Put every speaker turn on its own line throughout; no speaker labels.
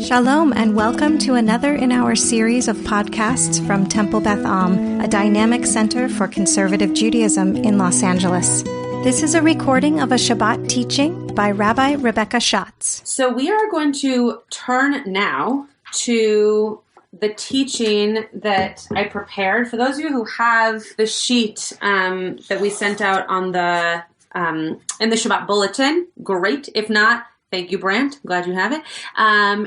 Shalom and welcome to another in our series of podcasts from Temple Beth Am, a dynamic center for conservative Judaism in Los Angeles. This is a recording of a Shabbat teaching by Rabbi Rebecca Schatz.
So we are going to turn now to the teaching that I prepared. For those of you who have the sheet that we sent out on the in the Shabbat bulletin, great. If not, thank you, Brant. Glad you have it.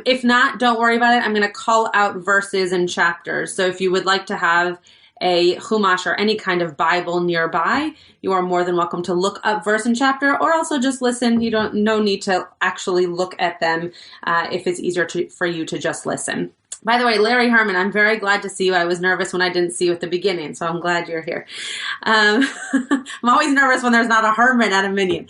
If not, don't worry about it. I'm going to call out verses and chapters. So if you would like to have a Chumash or any kind of Bible nearby, you are more than welcome to look up verse and chapter, or also just listen. No need to actually look at them if it's easier for you to just listen. By the way, Larry Herman, I'm very glad to see you. I was nervous when I didn't see you at the beginning, so I'm glad you're here. I'm always nervous when there's not a Herman at a Minyan.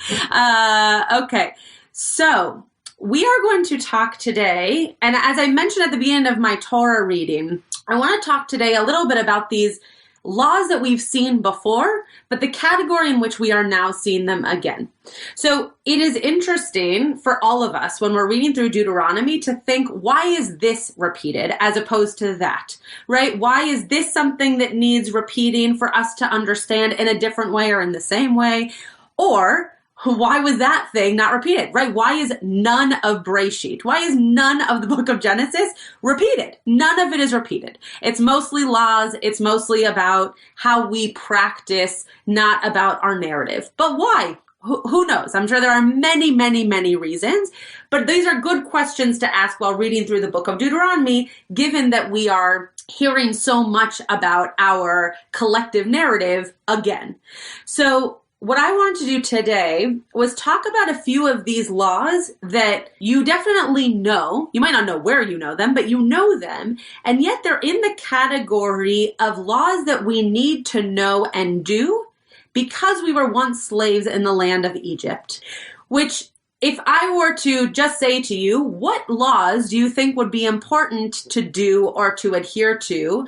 Okay, so we are going to talk today, and as I mentioned at the beginning of my Torah reading, I want to talk today a little bit about these laws that we've seen before, but the category in which we are now seeing them again. So it is interesting for all of us when we're reading through Deuteronomy to think, why is this repeated as opposed to that, right? Why is this something that needs repeating for us to understand in a different way or in the same way? Or why was that thing not repeated, right? Why is none of Breshit? Why is none of the book of Genesis repeated? None of it is repeated. It's mostly laws. It's mostly about how we practice, not about our narrative. But why? Who knows? I'm sure there are many, many, many reasons, but these are good questions to ask while reading through the book of Deuteronomy, given that we are hearing so much about our collective narrative again. So what I wanted to do today was talk about a few of these laws that you definitely know. You might not know where you know them, but you know them, and yet they're in the category of laws that we need to know and do because we were once slaves in the land of Egypt. Which, if I were to just say to you, what laws do you think would be important to do or to adhere to,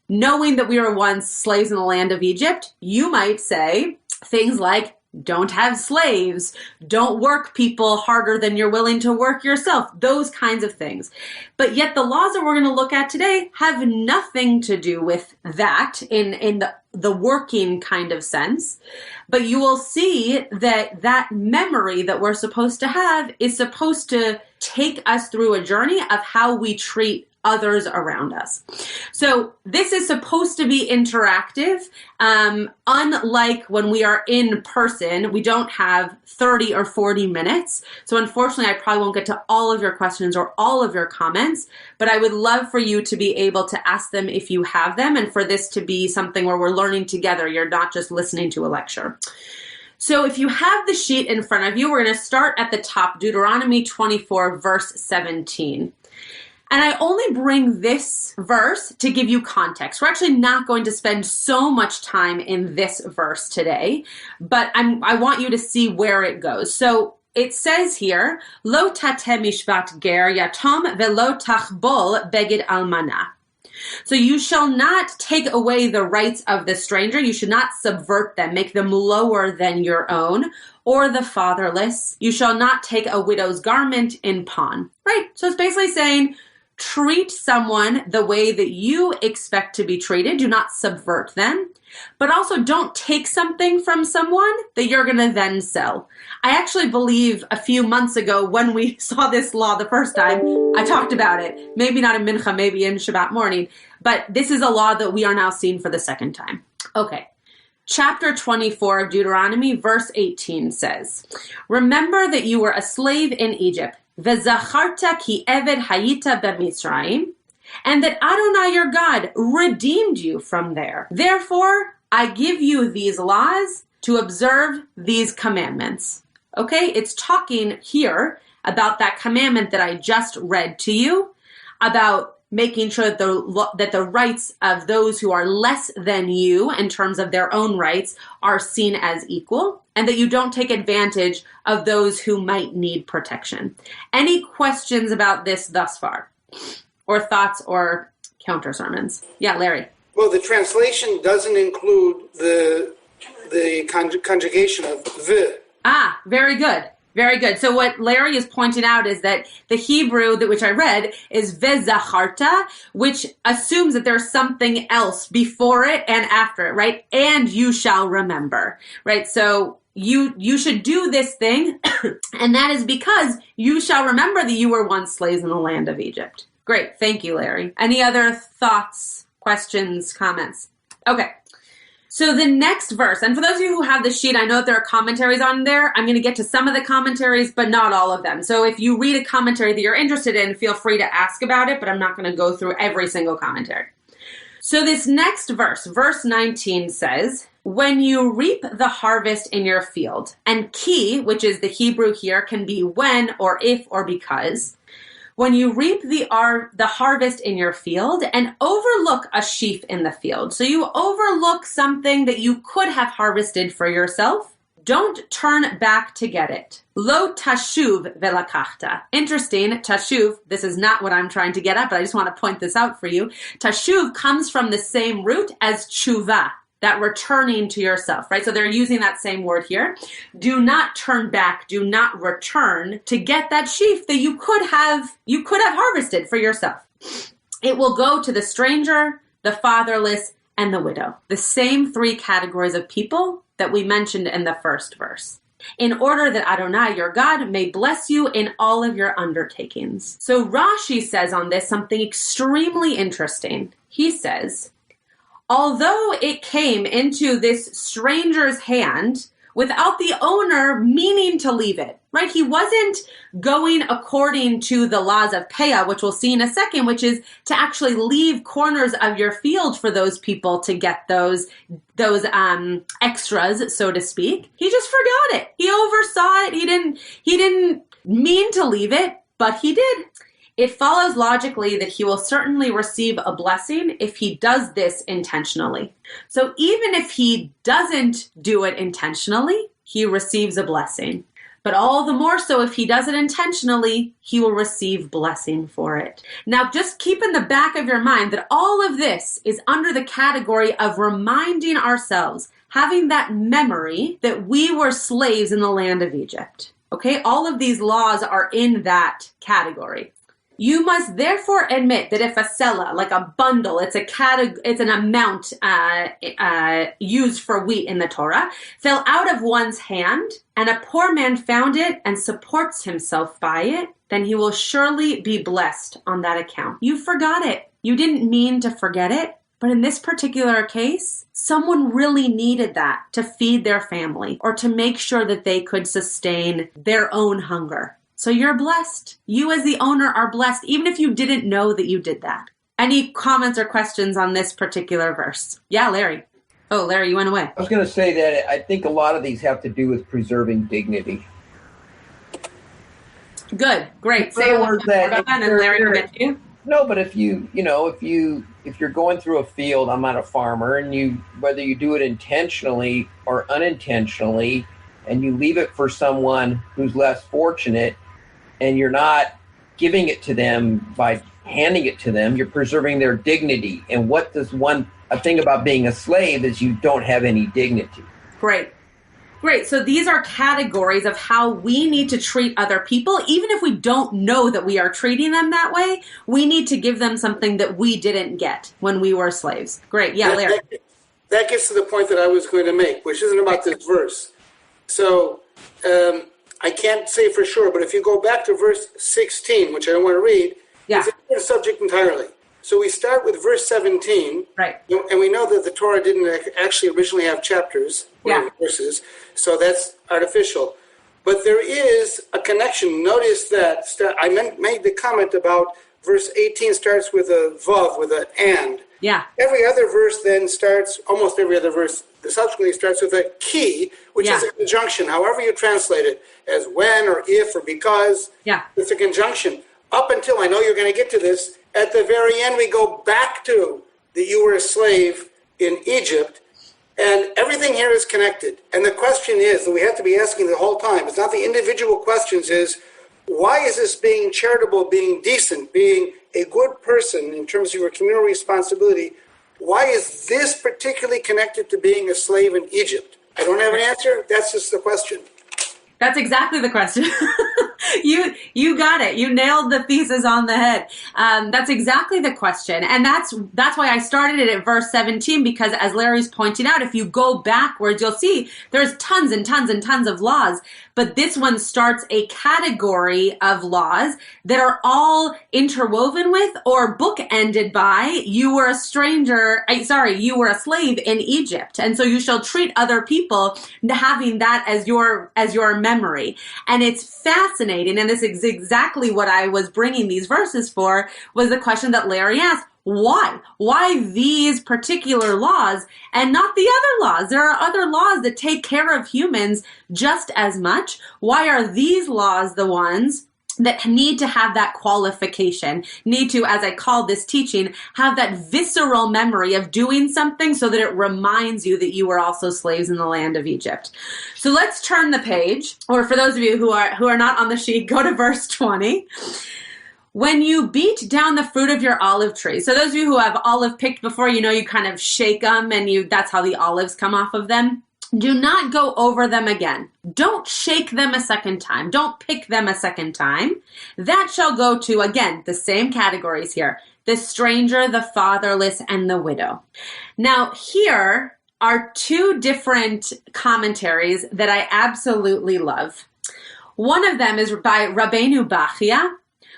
knowing that we were once slaves in the land of Egypt? You might say things like, don't have slaves, don't work people harder than you're willing to work yourself, those kinds of things. But yet the laws that we're going to look at today have nothing to do with that in the working kind of sense. But you will see that that memory that we're supposed to have is supposed to take us through a journey of how we treat others around us. So this is supposed to be interactive. Unlike when we are in person, we don't have 30 or 40 minutes. So unfortunately, I probably won't get to all of your questions or all of your comments, but I would love for you to be able to ask them if you have them, and for this to be something where we're learning together. You're not just listening to a lecture. So if you have the sheet in front of you, we're going to start at the top, Deuteronomy 24, verse 17. And I only bring this verse to give you context. We're actually not going to spend so much time in this verse today, but I want you to see where it goes. So it says here, Lo tateh mishpat ger yatom velo tachbol beged almana. So you shall not take away the rights of the stranger. You should not subvert them, make them lower than your own, or the fatherless. You shall not take a widow's garment in pawn. Right? So it's basically saying, treat someone the way that you expect to be treated. Do not subvert them. But also don't take something from someone that you're going to then sell. I actually believe a few months ago when we saw this law the first time, I talked about it. Maybe not in Mincha, maybe in Shabbat morning. But this is a law that we are now seeing for the second time. Okay. Chapter 24 of Deuteronomy, verse 18 says, remember that you were a slave in Egypt. V'zacharta ki eved hayita b'Mitzrayim, and that Adonai your God redeemed you from there. Therefore, I give you these laws to observe these commandments. Okay, it's talking here about that commandment that I just read to you, about making sure that the rights of those who are less than you in terms of their own rights are seen as equal, and that you don't take advantage of those who might need protection. Any questions about this thus far? Or thoughts or counter sermons? Yeah, Larry.
Well, the translation doesn't include the conjugation of the.
Ah, very good. Very good. So what Larry is pointing out is that the Hebrew, which I read, is vezacharta, which assumes that there's something else before it and after it, right? And you shall remember, right? So you should do this thing, and that is because you shall remember that you were once slaves in the land of Egypt. Great. Thank you, Larry. Any other thoughts, questions, comments? Okay. So the next verse, and for those of you who have the sheet, I know that there are commentaries on there. I'm going to get to some of the commentaries, but not all of them. So if you read a commentary that you're interested in, feel free to ask about it, but I'm not going to go through every single commentary. So this next verse, verse 19 says, when you reap the harvest in your field, and ki, which is the Hebrew here, can be when or if or because. When you reap the harvest in your field and overlook a sheaf in the field, so you overlook something that you could have harvested for yourself, don't turn back to get it. Lo tashuv velakachta. Interesting, tashuv, this is not what I'm trying to get at, but I just want to point this out for you. Tashuv comes from the same root as tshuva, that returning to yourself, right? So they're using that same word here. Do not turn back, do not return to get that sheaf that you could have harvested for yourself. It will go to the stranger, the fatherless, and the widow. The same three categories of people that we mentioned in the first verse. In order that Adonai, your God, may bless you in all of your undertakings. So Rashi says on this something extremely interesting. He says, although it came into this stranger's hand without the owner meaning to leave it, right? He wasn't going according to the laws of Peah, which we'll see in a second, which is to actually leave corners of your field for those people to get those extras, so to speak. He just forgot it. He oversaw it. He didn't mean to leave it, but he did. It follows logically that he will certainly receive a blessing if he does this intentionally. So even if he doesn't do it intentionally, he receives a blessing. But all the more so if he does it intentionally, he will receive blessing for it. Now, just keep in the back of your mind that all of this is under the category of reminding ourselves, having that memory that we were slaves in the land of Egypt. Okay, all of these laws are in that category. You must therefore admit that if a sela, like a bundle, it's an amount used for wheat in the Torah, fell out of one's hand, and a poor man found it and supports himself by it, then he will surely be blessed on that account. You forgot it. You didn't mean to forget it, but in this particular case, someone really needed that to feed their family or to make sure that they could sustain their own hunger. So you're blessed. You as the owner are blessed, even if you didn't know that you did that. Any comments or questions on this particular verse? Yeah, Larry. Oh, Larry, you went away.
I was going to say that I think a lot of these have to do with preserving dignity.
Good, great. Say a little bit more about that, and Larry will get to you.
No, but if you're going through a field, I'm not a farmer, and whether you do it intentionally or unintentionally, and you leave it for someone who's less fortunate, and you're not giving it to them by handing it to them, you're preserving their dignity. And a thing about being a slave is you don't have any dignity.
Great. So these are categories of how we need to treat other people. Even if we don't know that we are treating them that way, we need to give them something that we didn't get when we were slaves. Great. Yeah, Larry.
That gets to the point that I was going to make, which isn't about this verse. So I can't say for sure, but if you go back to verse 16, which I don't want to read, it's a different subject entirely. So we start with verse 17,
right?
And we know that the Torah didn't actually originally have chapters, verses, so that's artificial. But there is a connection. Notice that I made the comment about verse 18 starts with a vav, with an and.
Yeah.
Every other verse then almost every other verse subsequently starts with a ki, which is a conjunction, however you translate it, as when or if or because. Yeah. It's a conjunction. Up until, I know you're going to get to this, at the very end we go back to that you were a slave in Egypt, and everything here is connected. And the question is, that we have to be asking the whole time, it's not the individual questions, is why is this being charitable, being decent, being a good person in terms of your communal responsibility? Why is this particularly connected to being a slave in Egypt? I don't have an answer. That's just the question.
That's exactly the question. You got it. You nailed the thesis on the head. That's exactly the question. And that's why I started it at verse 17, because as Larry's pointing out, if you go backwards, you'll see there's tons and tons and tons of laws. But this one starts a category of laws that are all interwoven with or bookended by you were a slave in Egypt. And so you shall treat other people having that as your memory. And it's fascinating. And this is exactly what I was bringing these verses for, was the question that Larry asked. Why? Why these particular laws and not the other laws? There are other laws that take care of humans just as much. Why are these laws the ones that need to have that qualification, need to, as I call this teaching, have that visceral memory of doing something so that it reminds you that you were also slaves in the land of Egypt? So let's turn the page, or for those of you who are not on the sheet, go to verse 20. When you beat down the fruit of your olive tree. So those of you who have olive picked before, you kind of shake them and that's how the olives come off of them. Do not go over them again. Don't shake them a second time. Don't pick them a second time. That shall go to, again, the same categories here: the stranger, the fatherless, and the widow. Now, here are two different commentaries that I absolutely love. One of them is by Rabbeinu Bachia,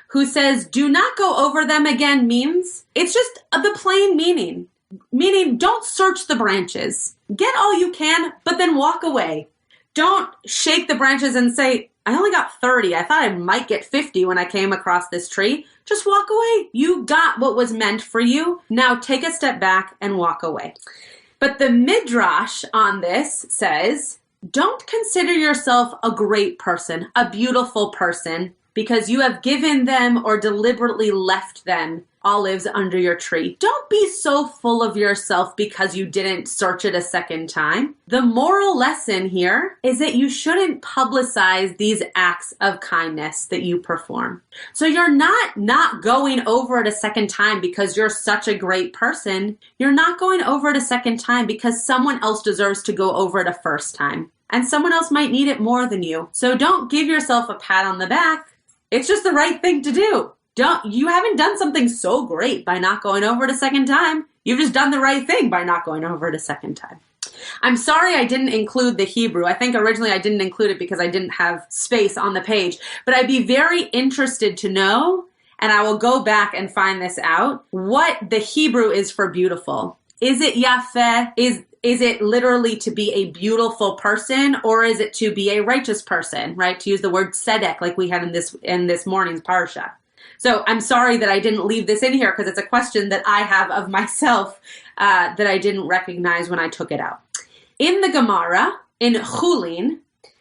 who says, do not go over them again means, it's just the plain meaning. Meaning, don't search the branches. Get all you can, but then walk away. Don't shake the branches and say, I only got 30. I thought I might get 50 when I came across this tree. Just walk away. You got what was meant for you. Now take a step back and walk away. But the Midrash on this says, don't consider yourself a great person, a beautiful person, because you have given them or deliberately left them olives under your tree. Don't be so full of yourself because you didn't search it a second time. The moral lesson here is that you shouldn't publicize these acts of kindness that you perform. So you're not going over it a second time because you're such a great person. You're not going over it a second time because someone else deserves to go over it a first time. And someone else might need it more than you. So don't give yourself a pat on the back. It's just the right thing to do. You haven't done something so great by not going over it a second time. You've just done the right thing by not going over it a second time. I'm sorry I didn't include the Hebrew. I think originally I didn't include it because I didn't have space on the page. But I'd be very interested to know, and I will go back and find this out, what the Hebrew is for beautiful. Is it yafeh? Is it literally to be a beautiful person, or is it to be a righteous person, right? To use the word tzedek like we had in this morning's parsha. So I'm sorry that I didn't leave this in here because it's a question that I have of myself that I didn't recognize when I took it out. In the Gemara, in Chulin,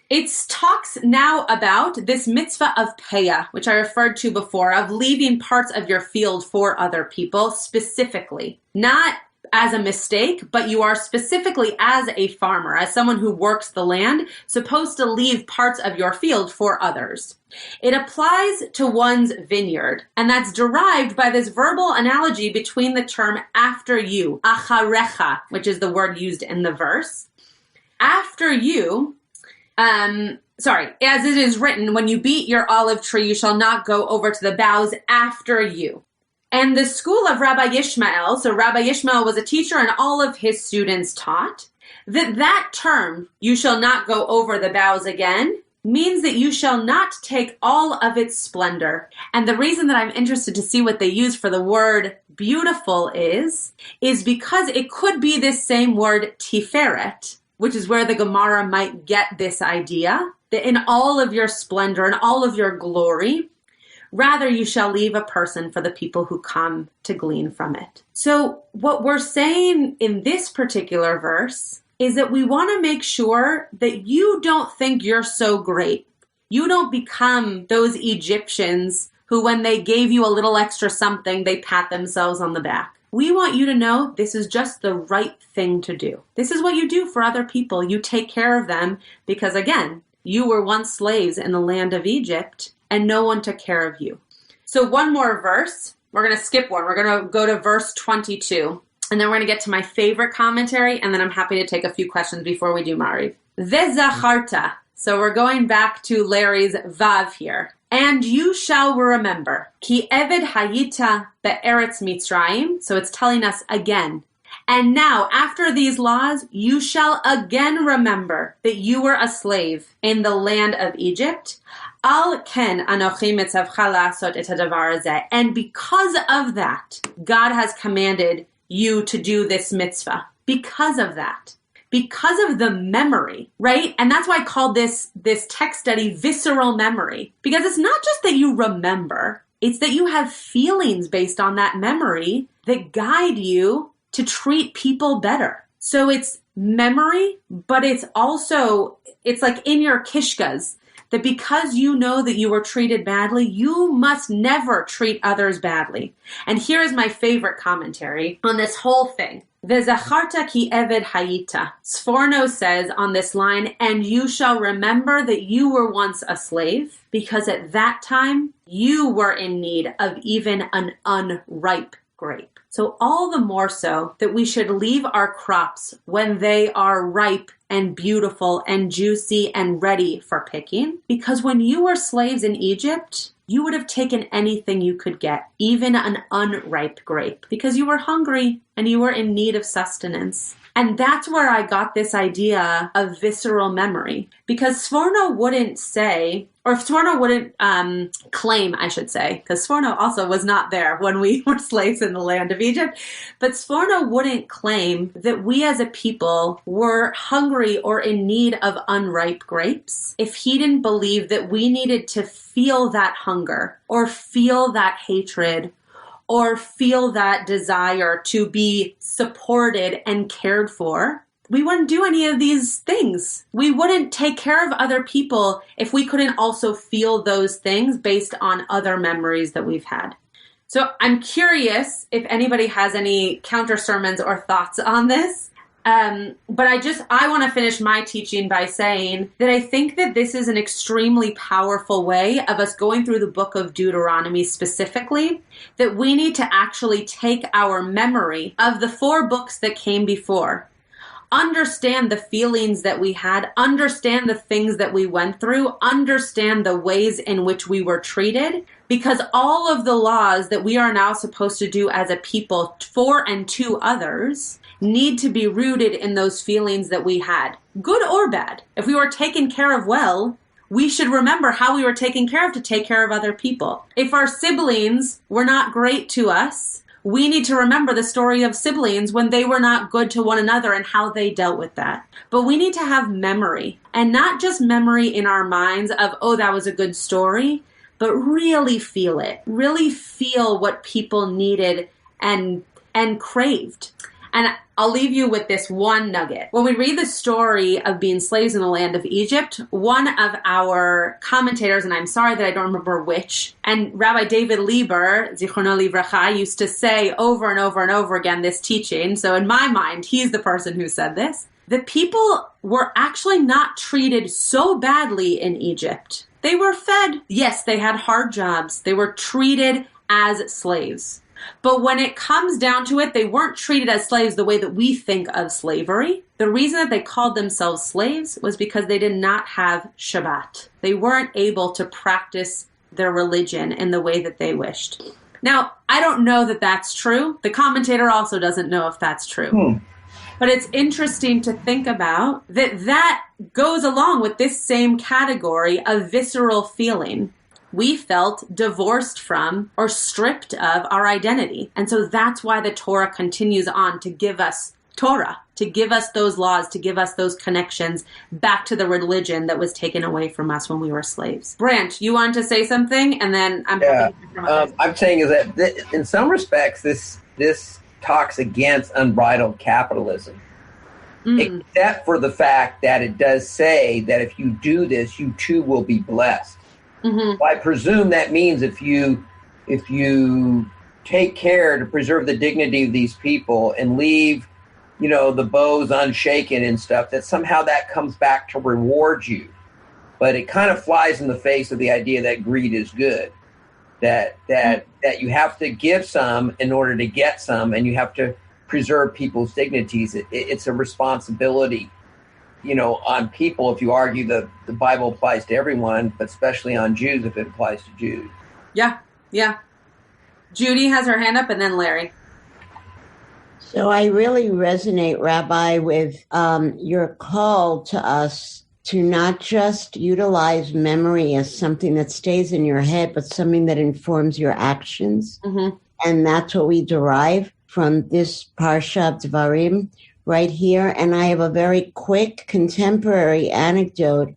it talks now about this mitzvah of peah, which I referred to before, of leaving parts of your field for other people specifically. Not as a mistake, but you are specifically as a farmer, as someone who works the land, supposed to leave parts of your field for others. It applies to one's vineyard, and that's derived by this verbal analogy between the term after you, acharecha, which is the word used in the verse. After you, as it is written, when you beat your olive tree, you shall not go over to the boughs after you. And the school of Rabbi Yishmael, so Rabbi Yishmael was a teacher and all of his students taught, that term, you shall not go over the boughs again, means that you shall not take all of its splendor. And the reason that I'm interested to see what they use for the word beautiful is because it could be this same word tiferet, which is where the Gemara might get this idea, that in all of your splendor and all of your glory, rather, you shall leave a person for the people who come to glean from it. So what we're saying in this particular verse is that we want to make sure that you don't think you're so great. You don't become those Egyptians who, when they gave you a little extra something, they pat themselves on the back. We want you to know this is just the right thing to do. This is what you do for other people. You take care of them because, again, you were once slaves in the land of Egypt, and no one took care of you. So one more verse. We're going to skip one. We're going to go to verse 22. And then we're going to get to my favorite commentary. And then I'm happy to take a few questions before we do Mariv. Vezacharta. So we're going back to Larry's Vav here. And you shall remember, ki eved hayita be'eretz Mitzrayim. So it's telling us again. And now, after these laws, you shall again remember that you were a slave in the land of Egypt. Al ken anochi mitzavcha la'asot et hadavar hazeh. And because of that, God has commanded you to do this mitzvah. Because of that. Because of the memory, right? And that's why I called this text study visceral memory. Because it's not just that you remember, it's that you have feelings based on that memory that guide you to treat people better. So it's memory, but it's like in your kishkas, that because you know that you were treated badly, you must never treat others badly. And here is my favorite commentary on this whole thing. Vezacharta ki eved hayita. Sforno says on this line, and you shall remember that you were once a slave, because at that time you were in need of even an unripe grape. So all the more so that we should leave our crops when they are ripe and beautiful and juicy and ready for picking. Because when you were slaves in Egypt, you would have taken anything you could get, even an unripe grape, because you were hungry and you were in need of sustenance. And that's where I got this idea of visceral memory, because Sforno wouldn't say, or Sforno wouldn't claim, I should say, because Sforno also was not there when we were slaves in the land of Egypt, but Sforno wouldn't claim that we as a people were hungry or in need of unripe grapes if he didn't believe that we needed to feel that hunger or feel that hatred or feel that desire to be supported and cared for. We wouldn't do any of these things. We wouldn't take care of other people if we couldn't also feel those things based on other memories that we've had. So I'm curious if anybody has any counter sermons or thoughts on this. But I want to finish my teaching by saying that I think that this is an extremely powerful way of us going through the book of Deuteronomy specifically, that we need to actually take our memory of the 4 books that came before, understand the feelings that we had, understand the things that we went through, understand the ways in which we were treated, because all of the laws that we are now supposed to do as a people for and to others need to be rooted in those feelings that we had, good or bad. If we were taken care of well, we should remember how we were taken care of to take care of other people. If our siblings were not great to us, we need to remember the story of siblings when they were not good to one another and how they dealt with that. But we need to have memory, and not just memory in our minds of, oh, that was a good story, but really feel it. Really feel what people needed and craved. And I'll leave you with this one nugget. When we read the story of being slaves in the land of Egypt, one of our commentators, and I'm sorry that I don't remember which, and Rabbi David Lieber, Zichrono Livracha, used to say over and over and over again this teaching. So in my mind, he's the person who said this. The people were actually not treated so badly in Egypt. They were fed. Yes, they had hard jobs. They were treated as slaves. But when it comes down to it, they weren't treated as slaves the way that we think of slavery. The reason that they called themselves slaves was because they did not have Shabbat. They weren't able to practice their religion in the way that they wished. Now, I don't know that that's true. The commentator also doesn't know if that's true. But it's interesting to think about that goes along with this same category of visceral feeling. We felt divorced from or stripped of our identity. And so that's why the Torah continues on to give us Torah, to give us those laws, to give us those connections back to the religion that was taken away from us when we were slaves. Branch, you wanted to say something? And then I'm
saying is that in some respects, this talks against unbridled capitalism, except for the fact that it does say that if you do this, you too will be blessed. Mm-hmm. Well, I presume that means if you take care to preserve the dignity of these people and leave, the bows unshaken and stuff, that somehow that comes back to reward you. But it kind of flies in the face of the idea that greed is good, that you have to give some in order to get some, and you have to preserve people's dignities. It's a responsibility. on people, if you argue the Bible applies to everyone, but especially on Jews if it applies to Jews.
Yeah. Judy has her hand up, and then Larry.
So I really resonate, Rabbi, with your call to us to not just utilize memory as something that stays in your head, but something that informs your actions. Mm-hmm. And that's what we derive from this Parsha of Dvarim right here. And I have a very quick contemporary anecdote.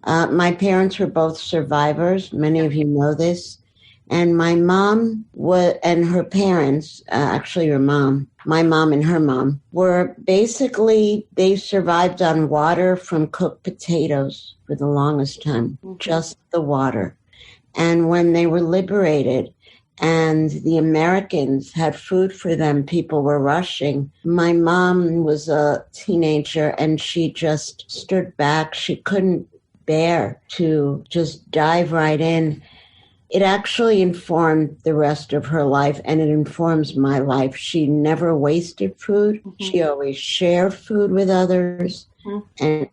My parents were both survivors. Many of you know this. And my mom and her parents, actually her mom, my mom and her mom, were basically, they survived on water from cooked potatoes for the longest time, just the water. And when they were liberated and the Americans had food for them, people were rushing. My mom was a teenager and she just stood back. She couldn't bear to just dive right in. It actually informed the rest of her life, and it informs my life. She never wasted food. Mm-hmm. She always shared food with others, and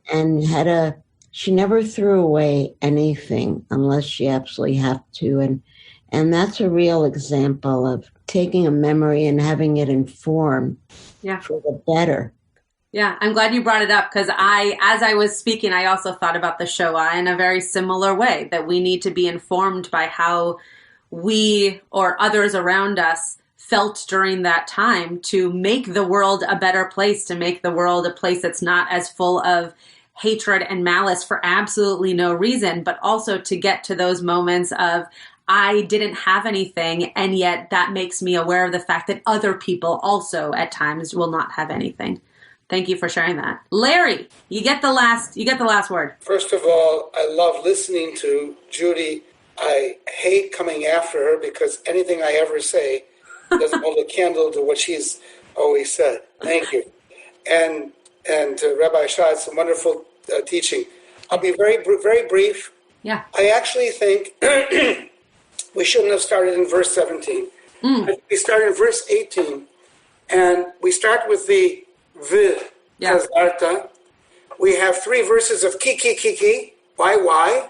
she never threw away anything unless she absolutely had to. And that's a real example of taking a memory and having it inform for the better.
Yeah, I'm glad you brought it up because as I was speaking, I also thought about the Shoah in a very similar way, that we need to be informed by how we or others around us felt during that time to make the world a better place, to make the world a place that's not as full of hatred and malice for absolutely no reason, but also to get to those moments of, I didn't have anything, and yet that makes me aware of the fact that other people also at times will not have anything. Thank you for sharing that. Larry, you get the last word.
First of all, I love listening to Judy. I hate coming after her because anything I ever say doesn't hold a candle to what she's always said. Thank you. And Rabbi Schatz, some wonderful teaching. I'll be very, very brief.
Yeah.
I actually think we shouldn't have started in verse 17. I think we started in verse 18, and we start with the Chazarta. We have 3 verses of ki, why,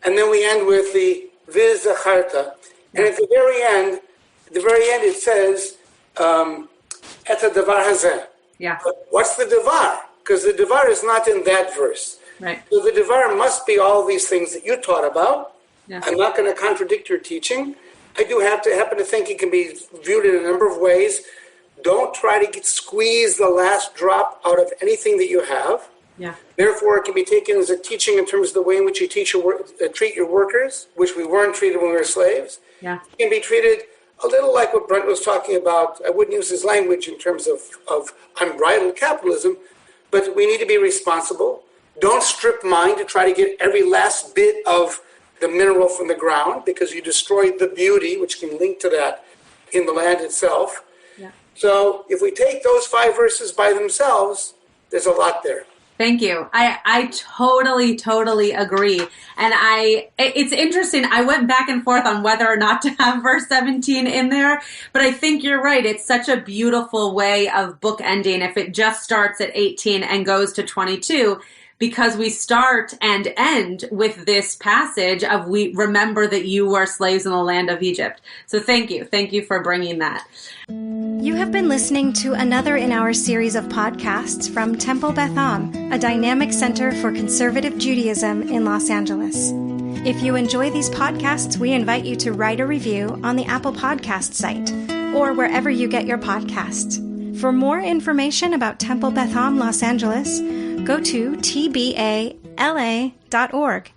and then we end with the Zacharta. And at the very end it says, Et hadavar hazeh.
Yeah.
But what's the davar? Because the davar is not in that verse.
Right.
So the davar must be all these things that you taught about.
Yeah.
I'm not going to contradict your teaching. I do happen to think it can be viewed in a number of ways. Don't try to squeeze the last drop out of anything that you have.
Yeah.
Therefore, it can be taken as a teaching in terms of the way in which you treat your workers, which we weren't treated when we were slaves.
Yeah.
It can be treated a little like what Brent was talking about. I wouldn't use his language in terms of unbridled capitalism, but we need to be responsible. Don't strip mine to try to get every last bit of the mineral from the ground, because you destroyed the beauty, which can link to that in the land itself.
Yeah.
So if we take those 5 verses by themselves, there's a lot there.
Thank you. I totally agree. And it's interesting. I went back and forth on whether or not to have verse 17 in there, but I think you're right. It's such a beautiful way of bookending if it just starts at 18 and goes to 22, because we start and end with this passage of, we remember that you were slaves in the land of Egypt. So thank you. Thank you for bringing that.
You have been listening to another in our series of podcasts from Temple Beth Am, a dynamic center for conservative Judaism in Los Angeles. If you enjoy these podcasts, we invite you to write a review on the Apple Podcast site or wherever you get your podcasts. For more information about Temple Beth Am Los Angeles, go to tbala.org.